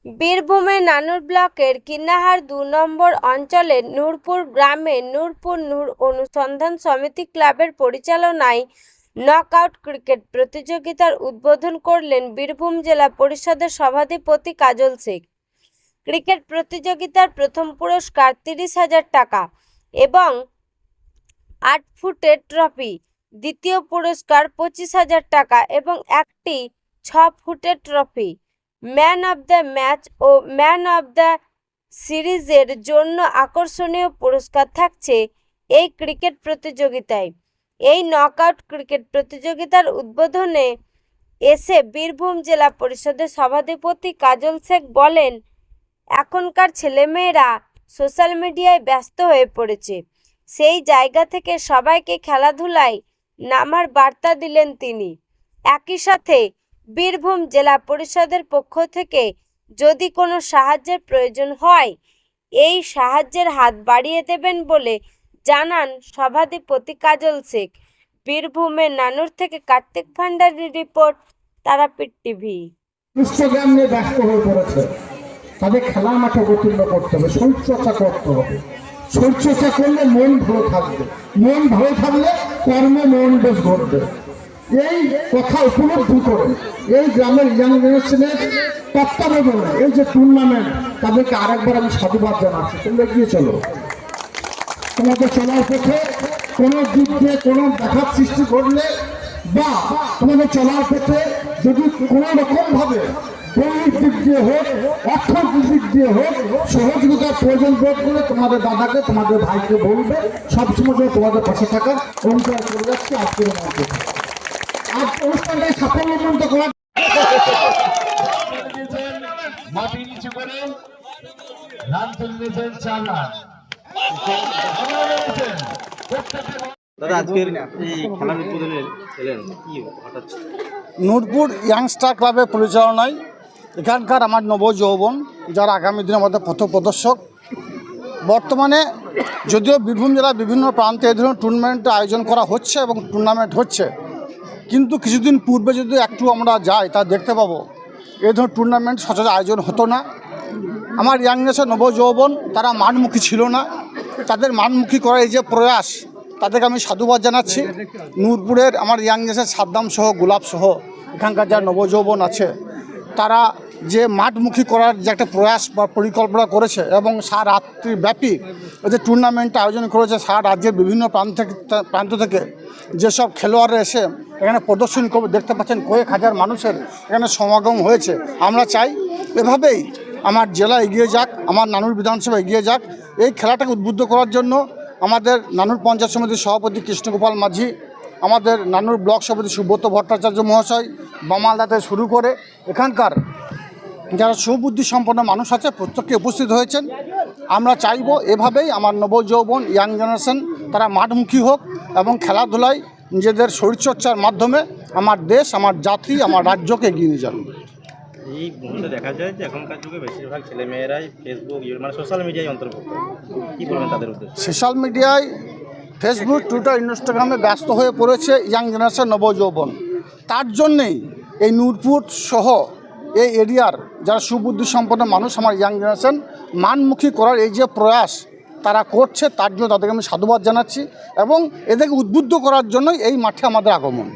বীরভূমের নানুর ব্লকের কিন্নাহার ২ নম্বর অঞ্চলের নূরপুর গ্রামে নূরপুর নূর অনুসন্ধান সমিতি ক্লাবের পরিচালনায় নকআউট ক্রিকেট প্রতিযোগিতার উদ্বোধন করলেন বীরভূম জেলা পরিষদের সভাধিপতি কাজল শেখ। ক্রিকেট প্রতিযোগিতার প্রথম পুরস্কার ৩০,০০০ টাকা এবং ৮ ফুটের ট্রফি, দ্বিতীয় পুরস্কার ২৫,০০০ টাকা এবং একটি ৬ ফুটের trophy. Man of the match ও ম্যান অব দ্য সিরিজের জন্য আকর্ষণীয় পুরস্কার থাকছে এই ক্রিকেট প্রতিযোগিতায়। এই নকআউট ক্রিকেট প্রতিযোগিতার উদ্বোধনে এসে বীরভূম জেলা পরিষদের সভাধিপতি কাজল শেখ বলেন, এখনকার ছেলেমেয়েরা সোশ্যাল মিডিয়ায় ব্যস্ত হয়ে পড়েছে। সেই জায়গা থেকে সবাইকে খেলাধুলায় নামার বার্তা দিলেন তিনি। একই সাথে বীরভূম জেলা পরিষদের পক্ষ থেকে যদি কোনো সাহায্যের প্রয়োজন হয়, এই সাহায্যের হাত বাড়িয়ে দেবেন বলে জানান সভাধিপতি কাজল শেখ। বীরভূমের নানুর থেকে কার্তিক ভান্ডারীর রিপোর্ট, তারাপীঠ টিভি। ইনস্টাগ্রাম নিয়ে ব্যস্ত হয়ে পড়েছে, তাদের খেলার মাঠে অবতীর্ণ করতে হবে, শরীরচর্চা করতে হবে। শরীরচর্চা করলে মন ভালো থাকবে, মন ভালো থাকলে কর্মে মন বেশ ঘটবে। এই কথা উপলব্ধি করে এই গ্রামের ইয়াং জেনারেশনের তত্ত্বাবধানে এই যে টুর্নামেন্ট, তাদেরকে আরেকবার আমি সাধুবাদ জানাচ্ছি। তোমরা এগিয়ে চলো, তোমাদের চলার পথে কোনো দিক দিয়ে কোনো ব্যাঘাত সৃষ্টি করলে বা তোমাদের চলার পথে যদি কোনো রকম ভাবে দৈনিক দিক দিয়ে হোক, অর্থনৈতিক দিক দিয়ে হোক সহযোগিতার প্রয়োজন বোধ করে তোমাদের দাদাকে, তোমাদের ভাইকে বলবে, সবসময় তোমাদের পাশে থাকার অঙ্গীকার করে যাচ্ছে। আজকের মধ্যে আজ অনুষ্ঠানটাই সাফল্যমণ্ডিত করার মাটি নিচু করে রান তুলেছেন 4 রান। দাদা, আজকের এই খেলার উদ্বোধনে ছিলেন, কি হঠাৎ? নূরপুর ইয়াংস্টার ক্লাবের পরিচালনায় এখানকার আমার নবযৌবন, যারা আগামী দিনে আমাদের পথপ্রদর্শক। বর্তমানে যদিও বীরভূম জেলার বিভিন্ন প্রান্তে এই ধরনের টুর্নামেন্টের আয়োজন করা হচ্ছে এবং টুর্নামেন্ট হচ্ছে, কিন্তু কিছুদিন পূর্বে যদি একটু আমরা যাই তা দেখতে পাবো এই ধরনের টুর্নামেন্ট সচরাচর আয়োজন হতো না। আমার ইয়াং জেনারেশন নবযৌবন তারা মানমুখী ছিল না, তাদের মানমুখী করার এই যে প্রয়াস, তাদেরকে আমি সাধুবাদ জানাচ্ছি। নূরপুরের আমার ইয়াং জেনারেশন সাদ্দাম সহ, গোলাপ সহ এখানকার যারা নবযৌবন আছে, তারা যে মাঠমুখী করার যে একটা প্রয়াস বা পরিকল্পনা করেছে এবং সারা রাত্রিব্যাপী যে টুর্নামেন্ট আয়োজন করেছে, সারা রাজ্যের বিভিন্ন প্রান্ত থেকে যেসব খেলোয়াড়রা এসে এখানে প্রদর্শন করে, দেখতে পাচ্ছেন কয়েক হাজার মানুষের এখানে সমাগম হয়েছে। আমরা চাই এভাবেই আমার জেলা এগিয়ে যাক, আমার নানুর বিধানসভা এগিয়ে যাক। এই খেলাটাকে উদ্বুদ্ধ করার জন্য আমাদের নানুর পঞ্চায়েত সমিতির সভাপতি কৃষ্ণগোপাল মাঝি, আমাদের নানুর ব্লক সভাপতি সুব্রত ভট্টাচার্য মহাশয়, বামালদাতে শুরু করে এখানকার যারা সুবুদ্ধি সম্পন্ন মানুষ আছে প্রত্যেকে উপস্থিত হয়েছেন। আমরা চাইব এভাবেই আমার নবযৌবন ইয়াং জেনারেশন তারা মাঠমুখী হোক এবং খেলাধুলায় নিজেদের শরীরচর্চার মাধ্যমে আমার দেশ, আমার জাতি, আমার রাজ্যকে এগিয়ে নিয়ে যান। এই মুহূর্তে দেখা যায় যে এখনকার যুগে বেশিরভাগ ছেলেমেয়েরাই ফেসবুক, মানে সোশ্যাল মিডিয়ায় অন্তর্ভুক্ত। কী বলবেন তাদের উদ্দেশ্যে? সোশ্যাল মিডিয়ায় ফেসবুক, টুইটার, ইনস্টাগ্রামে ব্যস্ত হয়ে পড়েছে ইয়াং জেনারেশন নবযৌবন। তার জন্যেই এই নূরপুর সহ এই এরিয়ার যারা সুবুদ্ধি সম্পন্ন মানুষ, আমার ইয়াং জেনারেশন মানমুখী করার এই যে প্রয়াস তারা করছে, তার জন্য তাদেরকে আমি সাধুবাদ জানাচ্ছি এবং এদেরকে উদ্বুদ্ধ করার জন্যই এই মাঠে আমাদের আগমন।